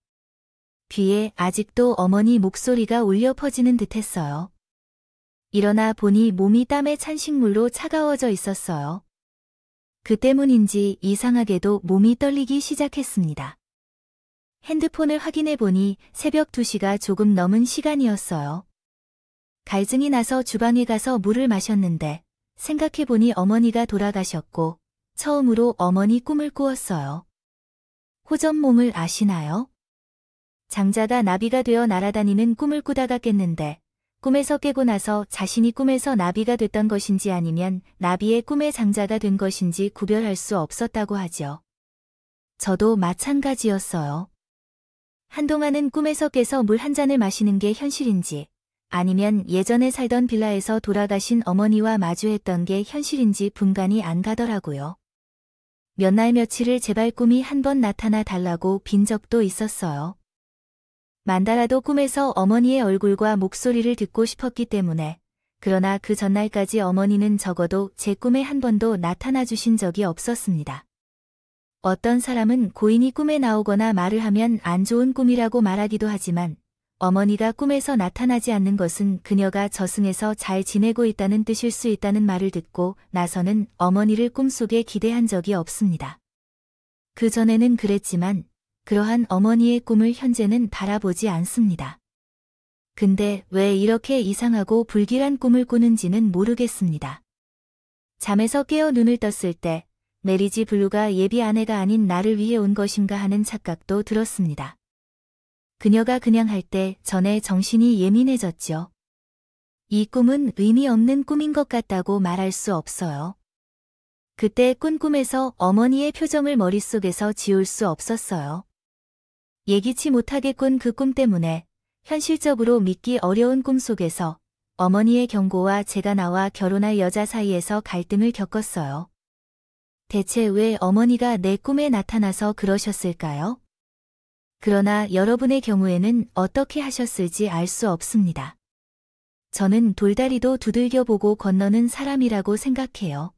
귀에 아직도 어머니 목소리가 울려 퍼지는 듯했어요. 일어나 보니 몸이 땀에 찬 식물로 차가워져 있었어요. 그 때문인지 이상하게도 몸이 떨리기 시작했습니다. 핸드폰을 확인해 보니 새벽 2시가 조금 넘은 시간이었어요. 갈증이 나서 주방에 가서 물을 마셨는데 생각해 보니 어머니가 돌아가셨고 처음으로 어머니 꿈을 꾸었어요. 호전몸을 아시나요? 장자가 나비가 되어 날아다니는 꿈을 꾸다가 깼는데 꿈에서 깨고 나서 자신이 꿈에서 나비가 됐던 것인지 아니면 나비의 꿈의 장자가 된 것인지 구별할 수 없었다고 하죠. 저도 마찬가지였어요. 한동안은 꿈에서 깨서 물 한 잔을 마시는 게 현실인지 아니면 예전에 살던 빌라에서 돌아가신 어머니와 마주했던 게 현실인지 분간이 안 가더라고요. 몇 날 며칠을 제발 꿈이 한 번 나타나 달라고 빈 적도 있었어요. 만달아도 꿈에서 어머니의 얼굴과 목소리를 듣고 싶었기 때문에 그러나 그 전날까지 어머니는 적어도 제 꿈에 한 번도 나타나 주신 적이 없었습니다. 어떤 사람은 고인이 꿈에 나오거나 말을 하면 안 좋은 꿈이라고 말하기도 하지만 어머니가 꿈에서 나타나지 않는 것은 그녀가 저승에서 잘 지내고 있다는 뜻일 수 있다는 말을 듣고 나서는 어머니를 꿈속에 기대한 적이 없습니다. 그 전에는 그랬지만 그러한 어머니의 꿈을 현재는 바라보지 않습니다. 근데 왜 이렇게 이상하고 불길한 꿈을 꾸는지는 모르겠습니다. 잠에서 깨어 눈을 떴을 때 메리지 블루가 예비 아내가 아닌 나를 위해 온 것인가 하는 착각도 들었습니다. 그녀가 그냥 할 때 전에 정신이 예민해졌죠. 이 꿈은 의미 없는 꿈인 것 같다고 말할 수 없어요. 그때 꾼 꿈에서 어머니의 표정을 머릿속에서 지울 수 없었어요. 예기치 못하게 꾼 그 꿈 때문에 현실적으로 믿기 어려운 꿈 속에서 어머니의 경고와 제가 나와 결혼할 여자 사이에서 갈등을 겪었어요. 대체 왜 어머니가 내 꿈에 나타나서 그러셨을까요? 그러나 여러분의 경우에는 어떻게 하셨을지 알 수 없습니다. 저는 돌다리도 두들겨보고 건너는 사람이라고 생각해요.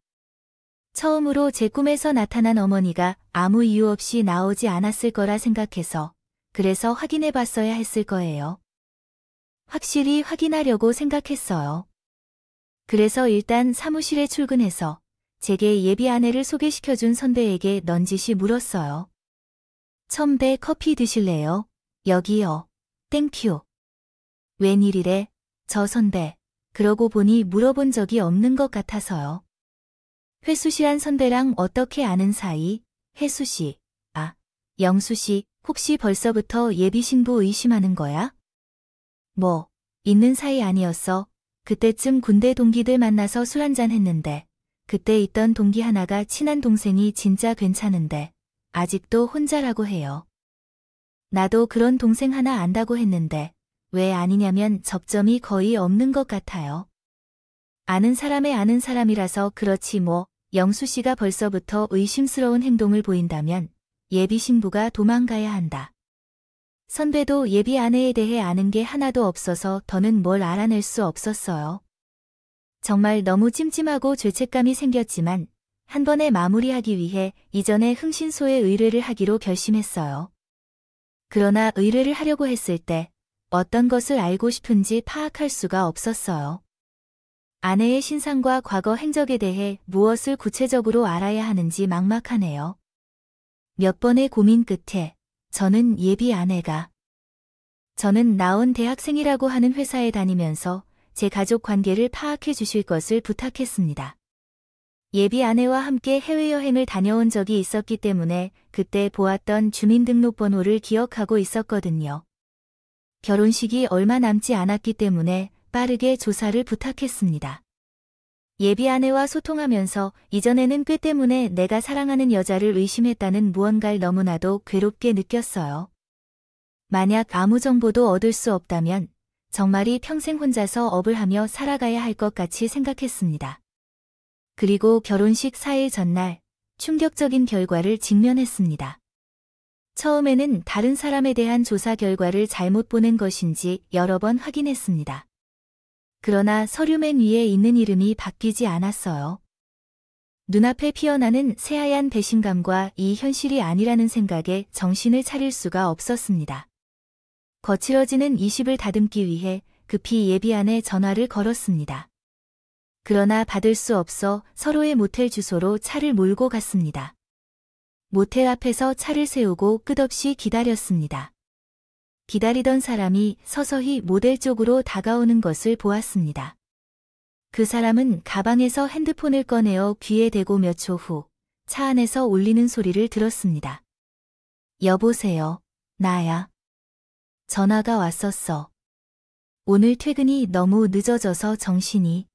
처음으로 제 꿈에서 나타난 어머니가 아무 이유 없이 나오지 않았을 거라 생각해서 그래서 확인해 봤어야 했을 거예요. 확실히 확인하려고 생각했어요. 그래서 일단 사무실에 출근해서 제게 예비 아내를 소개시켜준 선배에게 넌지시 물었어요. 선배 커피 드실래요? 여기요. 땡큐. 웬일이래? 저 선배. 그러고 보니 물어본 적이 없는 것 같아서요. 회수씨란 선배랑 어떻게 아는 사이? 혜수씨. 아, 영수씨. 혹시 벌써부터 예비 신부 의심하는 거야? 뭐, 있는 사이 아니었어. 그때쯤 군대 동기들 만나서 술 한잔 했는데 그때 있던 동기 하나가 친한 동생이 진짜 괜찮은데 아직도 혼자라고 해요. 나도 그런 동생 하나 안다고 했는데 왜 아니냐면 접점이 거의 없는 것 같아요. 아는 사람의 아는 사람이라서 그렇지 뭐. 영수 씨가 벌써부터 의심스러운 행동을 보인다면 예비 신부가 도망가야 한다. 선배도 예비 아내에 대해 아는 게 하나도 없어서 더는 뭘 알아낼 수 없었어요. 정말 너무 찜찜하고 죄책감이 생겼지만 한 번에 마무리하기 위해 이전에 흥신소에 의뢰를 하기로 결심했어요. 그러나 의뢰를 하려고 했을 때 어떤 것을 알고 싶은지 파악할 수가 없었어요. 아내의 신상과 과거 행적에 대해 무엇을 구체적으로 알아야 하는지 막막하네요. 몇 번의 고민 끝에 저는 예비 아내가 저는 나온 대학생이라고 하는 회사에 다니면서 제 가족 관계를 파악해 주실 것을 부탁했습니다. 예비 아내와 함께 해외여행을 다녀온 적이 있었기 때문에 그때 보았던 주민등록번호를 기억하고 있었거든요. 결혼식이 얼마 남지 않았기 때문에 빠르게 조사를 부탁했습니다. 예비 아내와 소통하면서 이전에는 꾀 때문에 내가 사랑하는 여자를 의심했다는 무언가를 너무나도 괴롭게 느꼈어요. 만약 아무 정보도 얻을 수 없다면 정말이 평생 혼자서 업을 하며 살아가야 할 것 같이 생각했습니다. 그리고 결혼식 4일 전날 충격적인 결과를 직면했습니다. 처음에는 다른 사람에 대한 조사 결과를 잘못 보낸 것인지 여러 번 확인했습니다. 그러나 서류맨 위에 있는 이름이 바뀌지 않았어요. 눈앞에 피어나는 새하얀 배신감과 이 현실이 아니라는 생각에 정신을 차릴 수가 없었습니다. 거칠어지는 20을 다듬기 위해 급히 예비 아내 전화를 걸었습니다. 그러나 받을 수 없어 서로의 모텔 주소로 차를 몰고 갔습니다. 모텔 앞에서 차를 세우고 끝없이 기다렸습니다. 기다리던 사람이 서서히 모델 쪽으로 다가오는 것을 보았습니다. 그 사람은 가방에서 핸드폰을 꺼내어 귀에 대고 몇 초 후 차 안에서 울리는 소리를 들었습니다. 여보세요, 나야. 전화가 왔었어. 오늘 퇴근이 너무 늦어져서 정신이.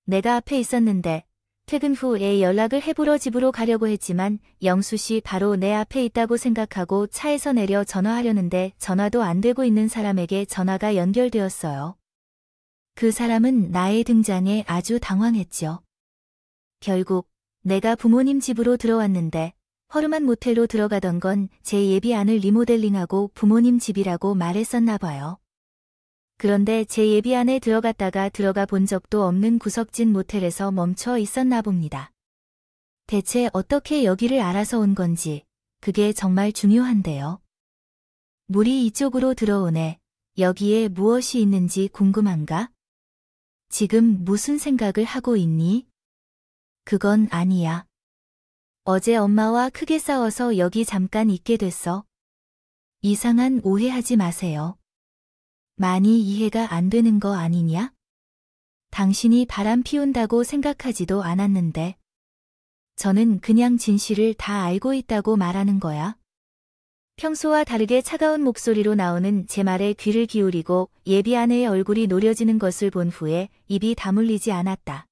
내가 앞에 있었는데 퇴근 후에 연락을 해보러 집으로 가려고 했지만 영수 씨 바로 내 앞에 있다고 생각하고 차에서 내려 전화하려는데 전화도 안 되고 있는 사람에게 전화가 연결되었어요. 그 사람은 나의 등장에 아주 당황했죠. 결국 내가 부모님 집으로 들어왔는데 허름한 모텔로 들어가던 건 제 예비안을 리모델링하고 부모님 집이라고 말했었나 봐요. 그런데 제 예비안에 들어갔다가 들어가 본 적도 없는 구석진 모텔에서 멈춰 있었나 봅니다. 대체 어떻게 여기를 알아서 온 건지 그게 정말 중요한데요. 물이 이쪽으로 들어오네. 여기에 무엇이 있는지 궁금한가? 지금 무슨 생각을 하고 있니? 그건 아니야. 어제 엄마와 크게 싸워서 여기 잠깐 있게 됐어. 이상한 오해하지 마세요. 많이 이해가 안 되는 거 아니냐? 당신이 바람 피운다고 생각하지도 않았는데. 저는 그냥 진실을 다 알고 있다고 말하는 거야. 평소와 다르게 차가운 목소리로 나오는 제 말에 귀를 기울이고 예비 아내의 얼굴이 노려지는 것을 본 후에 입이 다물리지 않았다.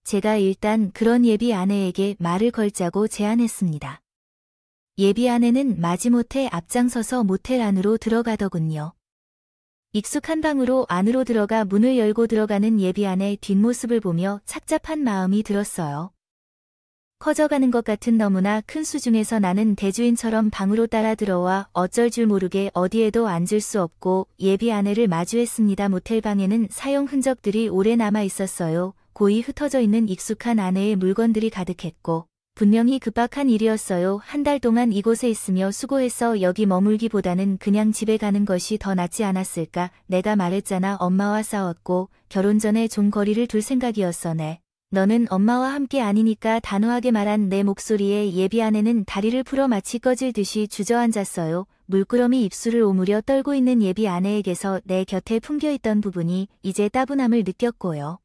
제가 일단 그런 예비 아내에게 말을 걸자고 제안했습니다. 예비 아내는 마지못해 앞장서서 모텔 안으로 들어가더군요. 익숙한 방으로 안으로 들어가 문을 열고 들어가는 예비 아내의 뒷모습을 보며 착잡한 마음이 들었어요. 커져가는 것 같은 너무나 큰 수중에서 나는 대주인처럼 방으로 따라 들어와 어쩔 줄 모르게 어디에도 앉을 수 없고 예비 아내를 마주했습니다. 모텔 방에는 사용 흔적들이 오래 남아 있었어요. 고이 흩어져 있는 익숙한 아내의 물건들이 가득했고 분명히 급박한 일이었어요. 한 달 동안 이곳에 있으며 수고해서 여기 머물기보다는 그냥 집에 가는 것이 더 낫지 않았을까. 내가 말했잖아. 엄마와 싸웠고 결혼 전에 좀 거리를 둘 생각이었어. 네. 너는 엄마와 함께 아니니까 단호하게 말한 내 목소리에 예비 아내는 다리를 풀어 마치 꺼질 듯이 주저앉았어요. 물끄러미 입술을 오므려 떨고 있는 예비 아내에게서 내 곁에 풍겨있던 부분이 이제 따분함을 느꼈고요.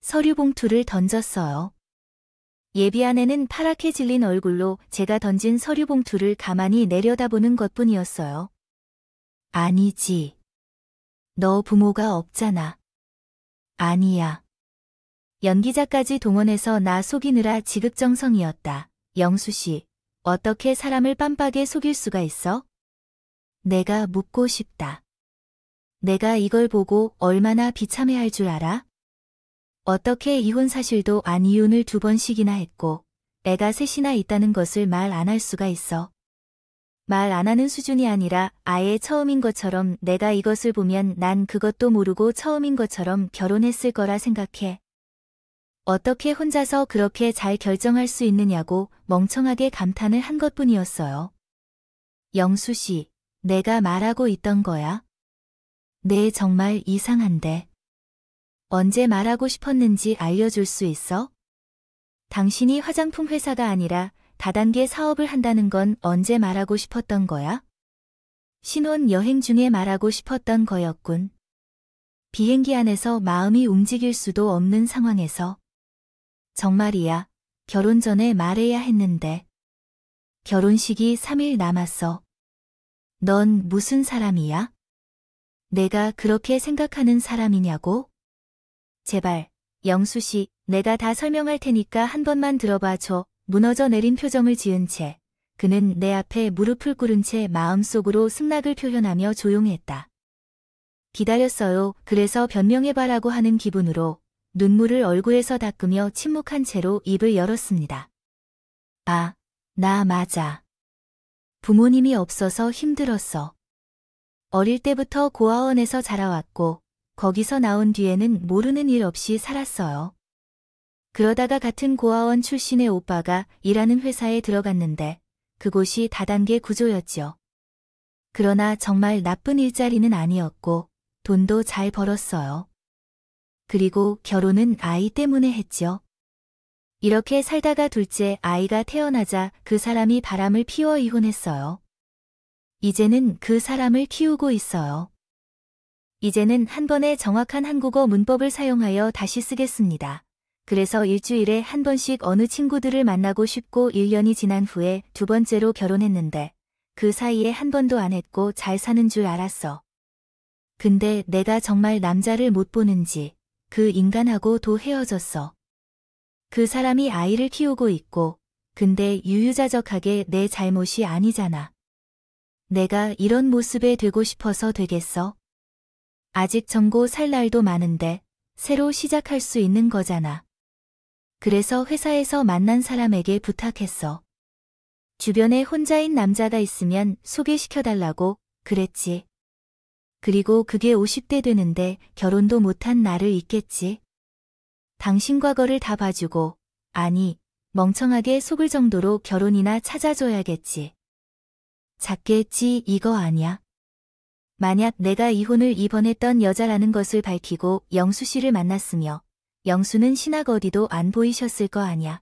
서류 봉투를 던졌어요. 예비 아내는 파랗게 질린 얼굴로 제가 던진 서류 봉투를 가만히 내려다보는 것뿐이었어요. 아니지. 너 부모가 없잖아. 아니야. 연기자까지 동원해서 나 속이느라 지극정성이었다. 영수씨, 어떻게 사람을 빤빡에 속일 수가 있어? 내가 묻고 싶다. 내가 이걸 보고 얼마나 비참해할 줄 알아? 어떻게 이혼 사실도 안 이혼을 2번씩이나 했고 애가 셋이나 있다는 것을 말 안 할 수가 있어. 말 안 하는 수준이 아니라 아예 처음인 것처럼 내가 이것을 보면 난 그것도 모르고 처음인 것처럼 결혼했을 거라 생각해. 어떻게 혼자서 그렇게 잘 결정할 수 있느냐고 멍청하게 감탄을 한 것뿐이었어요. 영수씨, 내가 말하고 있던 거야? 네, 정말 이상한데. 언제 말하고 싶었는지 알려줄 수 있어? 당신이 화장품 회사가 아니라 다단계 사업을 한다는 건 언제 말하고 싶었던 거야? 신혼 여행 중에 말하고 싶었던 거였군. 비행기 안에서 마음이 움직일 수도 없는 상황에서. 정말이야. 결혼 전에 말해야 했는데. 결혼식이 3일 남았어. 넌 무슨 사람이야? 내가 그렇게 생각하는 사람이냐고? 제발, 영수씨, 내가 다 설명할 테니까 한 번만 들어봐 줘. 무너져 내린 표정을 지은 채 그는 내 앞에 무릎을 꿇은 채 마음속으로 승낙을 표현하며 조용했다. 기다렸어요. 그래서 변명해봐라고 하는 기분으로 눈물을 얼굴에서 닦으며 침묵한 채로 입을 열었습니다. 아, 나 맞아. 부모님이 없어서 힘들었어. 어릴 때부터 고아원에서 자라왔고 거기서 나온 뒤에는 모르는 일 없이 살았어요. 그러다가 같은 고아원 출신의 오빠가 일하는 회사에 들어갔는데 그곳이 다단계 구조였죠. 그러나 정말 나쁜 일자리는 아니었고 돈도 잘 벌었어요. 그리고 결혼은 아이 때문에 했죠. 이렇게 살다가 둘째 아이가 태어나자 그 사람이 바람을 피워 이혼했어요. 이제는 그 사람을 키우고 있어요. 이제는 한 번에 정확한 한국어 문법을 사용하여 다시 쓰겠습니다. 그래서 일주일에 한 번씩 어느 친구들을 만나고 싶고 1년이 지난 후에 두 번째로 결혼했는데 그 사이에 한 번도 안 했고 잘 사는 줄 알았어. 근데 내가 정말 남자를 못 보는지 그 인간하고도 헤어졌어. 그 사람이 아이를 키우고 있고 근데 유유자적하게 내 잘못이 아니잖아. 내가 이런 모습에 되고 싶어서 되겠어? 아직 젊고 살 날도 많은데 새로 시작할 수 있는 거잖아. 그래서 회사에서 만난 사람에게 부탁했어. 주변에 혼자인 남자가 있으면 소개시켜달라고 그랬지. 그리고 그게 50대 되는데 결혼도 못한 나를 잊겠지. 당신 과거를 다 봐주고 아니 멍청하게 속을 정도로 결혼이나 찾아줘야겠지. 작겠지 이거 아냐? 만약 내가 이혼을 이번했던 여자라는 것을 밝히고 영수 씨를 만났으며 영수는 신학 어디도 안 보이셨을 거 아냐.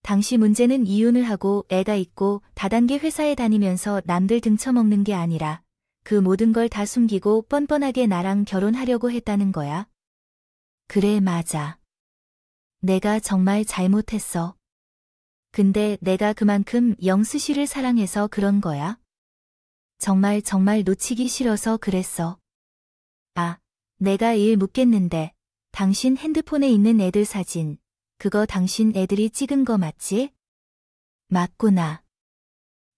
당시 문제는 이혼을 하고 애가 있고 다단계 회사에 다니면서 남들 등쳐먹는 게 아니라 그 모든 걸 다 숨기고 뻔뻔하게 나랑 결혼하려고 했다는 거야. 그래 맞아. 내가 정말 잘못했어. 근데 내가 그만큼 영수 씨를 사랑해서 그런 거야? 정말 놓치기 싫어서 그랬어. 아, 내가 일 묻겠는데 당신 핸드폰에 있는 애들 사진, 그거 당신 애들이 찍은 거 맞지? 맞구나.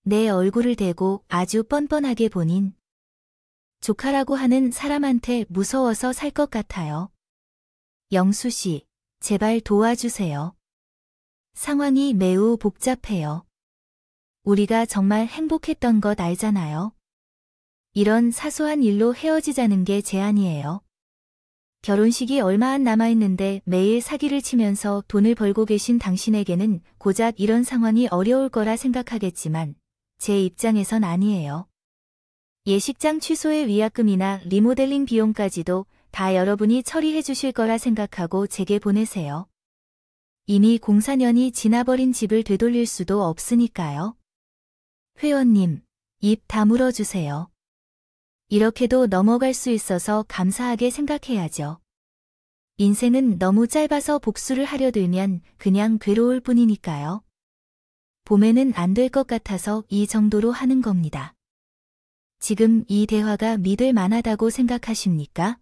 내 얼굴을 대고 아주 뻔뻔하게 본인. 조카라고 하는 사람한테 무서워서 살 것 같아요. 영수 씨, 제발 도와주세요. 상황이 매우 복잡해요. 우리가 정말 행복했던 것 알잖아요. 이런 사소한 일로 헤어지자는 게 제안이에요. 결혼식이 얼마 안 남아있는데 매일 사기를 치면서 돈을 벌고 계신 당신에게는 고작 이런 상황이 어려울 거라 생각하겠지만 제 입장에선 아니에요. 예식장 취소의 위약금이나 리모델링 비용까지도 다 여러분이 처리해 주실 거라 생각하고 제게 보내세요. 이미 공사년이 지나버린 집을 되돌릴 수도 없으니까요. 회원님, 입 다물어 주세요. 이렇게도 넘어갈 수 있어서 감사하게 생각해야죠. 인생은 너무 짧아서 복수를 하려 들면 그냥 괴로울 뿐이니까요. 봄에는 안 될 것 같아서 이 정도로 하는 겁니다. 지금 이 대화가 믿을 만하다고 생각하십니까?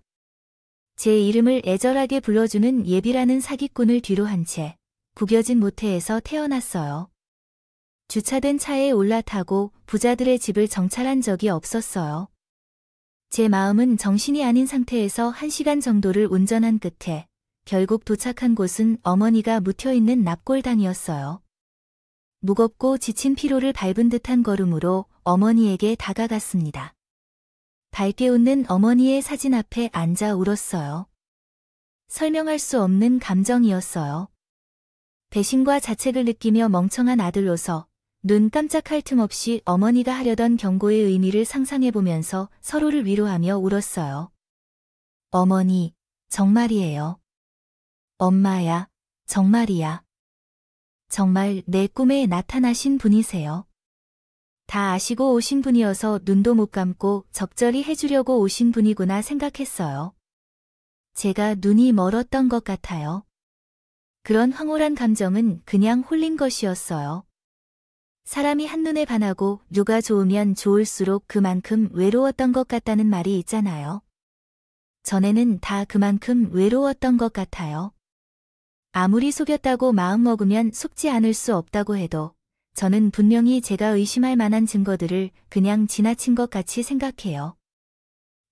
제 이름을 애절하게 불러주는 예비라는 사기꾼을 뒤로 한 채 구겨진 모태에서 태어났어요. 주차된 차에 올라타고 부자들의 집을 정찰한 적이 없었어요. 제 마음은 정신이 아닌 상태에서 1시간 정도를 운전한 끝에 결국 도착한 곳은 어머니가 묻혀있는 납골당이었어요. 무겁고 지친 피로를 밟은 듯한 걸음으로 어머니에게 다가갔습니다. 밝게 웃는 어머니의 사진 앞에 앉아 울었어요. 설명할 수 없는 감정이었어요. 배신과 자책을 느끼며 멍청한 아들로서 눈 깜짝할 틈 없이 어머니가 하려던 경고의 의미를 상상해보면서 서로를 위로하며 울었어요. 어머니, 정말이에요. 엄마야, 정말이야. 정말 내 꿈에 나타나신 분이세요. 다 아시고 오신 분이어서 눈도 못 감고 적절히 해주려고 오신 분이구나 생각했어요. 제가 눈이 멀었던 것 같아요. 그런 황홀한 감정은 그냥 홀린 것이었어요. 사람이 한눈에 반하고 누가 좋으면 좋을수록 그만큼 외로웠던 것 같다는 말이 있잖아요. 전에는 다 그만큼 외로웠던 것 같아요. 아무리 속였다고 마음먹으면 속지 않을 수 없다고 해도 저는 분명히 제가 의심할 만한 증거들을 그냥 지나친 것 같이 생각해요.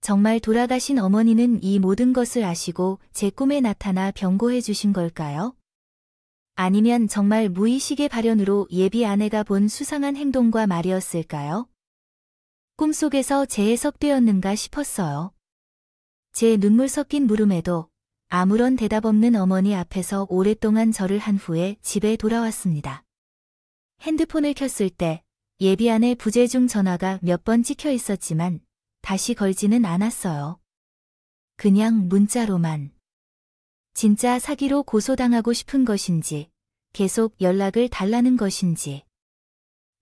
정말 돌아가신 어머니는 이 모든 것을 아시고 제 꿈에 나타나 병고해 주신 걸까요? 아니면 정말 무의식의 발현으로 예비 아내가 본 수상한 행동과 말이었을까요? 꿈속에서 재해석되었는가 싶었어요. 제 눈물 섞인 물음에도 아무런 대답 없는 어머니 앞에서 오랫동안 절을 한 후에 집에 돌아왔습니다. 핸드폰을 켰을 때 예비 아내 부재중 전화가 몇 번 찍혀 있었지만 다시 걸지는 않았어요. 그냥 문자로만. 진짜 사기로 고소당하고 싶은 것인지, 계속 연락을 달라는 것인지.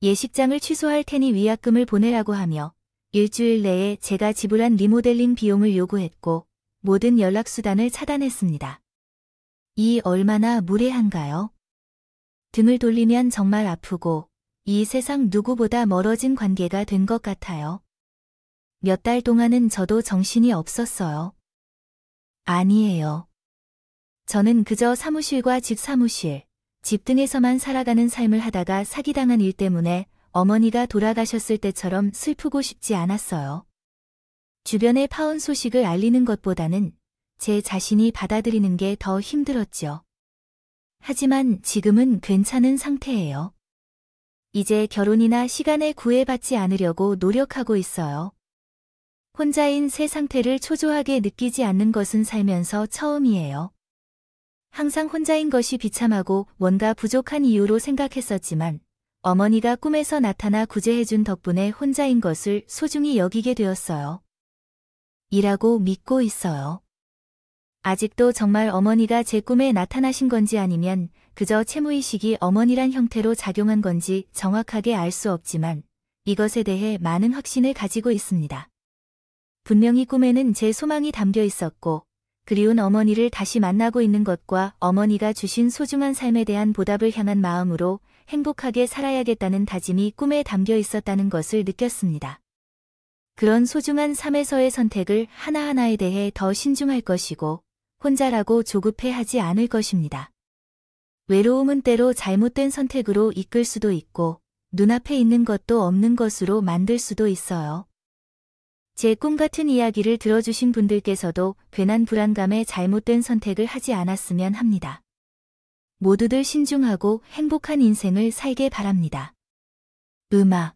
예식장을 취소할 테니 위약금을 보내라고 하며 일주일 내에 제가 지불한 리모델링 비용을 요구했고 모든 연락수단을 차단했습니다. 이 얼마나 무례한가요? 등을 돌리면 정말 아프고 이 세상 누구보다 멀어진 관계가 된 것 같아요. 몇 달 동안은 저도 정신이 없었어요. 아니에요. 저는 그저 사무실과 집 사무실, 집 등에서만 살아가는 삶을 하다가 사기당한 일 때문에 어머니가 돌아가셨을 때처럼 슬프고 싶지 않았어요. 주변에 파혼 소식을 알리는 것보다는 제 자신이 받아들이는 게 더 힘들었죠. 하지만 지금은 괜찮은 상태예요. 이제 결혼이나 시간에 구애받지 않으려고 노력하고 있어요. 혼자인 새 상태를 초조하게 느끼지 않는 것은 살면서 처음이에요. 항상 혼자인 것이 비참하고 뭔가 부족한 이유로 생각했었지만 어머니가 꿈에서 나타나 구제해준 덕분에 혼자인 것을 소중히 여기게 되었어요. 이라고 믿고 있어요. 아직도 정말 어머니가 제 꿈에 나타나신 건지 아니면 그저 채무의식이 어머니란 형태로 작용한 건지 정확하게 알 수 없지만 이것에 대해 많은 확신을 가지고 있습니다. 분명히 꿈에는 제 소망이 담겨 있었고 그리운 어머니를 다시 만나고 있는 것과 어머니가 주신 소중한 삶에 대한 보답을 향한 마음으로 행복하게 살아야겠다는 다짐이 꿈에 담겨 있었다는 것을 느꼈습니다. 그런 소중한 삶에서의 선택을 하나하나에 대해 더 신중할 것이고 혼자라고 조급해하지 않을 것입니다. 외로움은 때로 잘못된 선택으로 이끌 수도 있고 눈앞에 있는 것도 없는 것으로 만들 수도 있어요. 제 꿈 같은 이야기를 들어주신 분들께서도 괜한 불안감에 잘못된 선택을 하지 않았으면 합니다. 모두들 신중하고 행복한 인생을 살게 바랍니다. 음악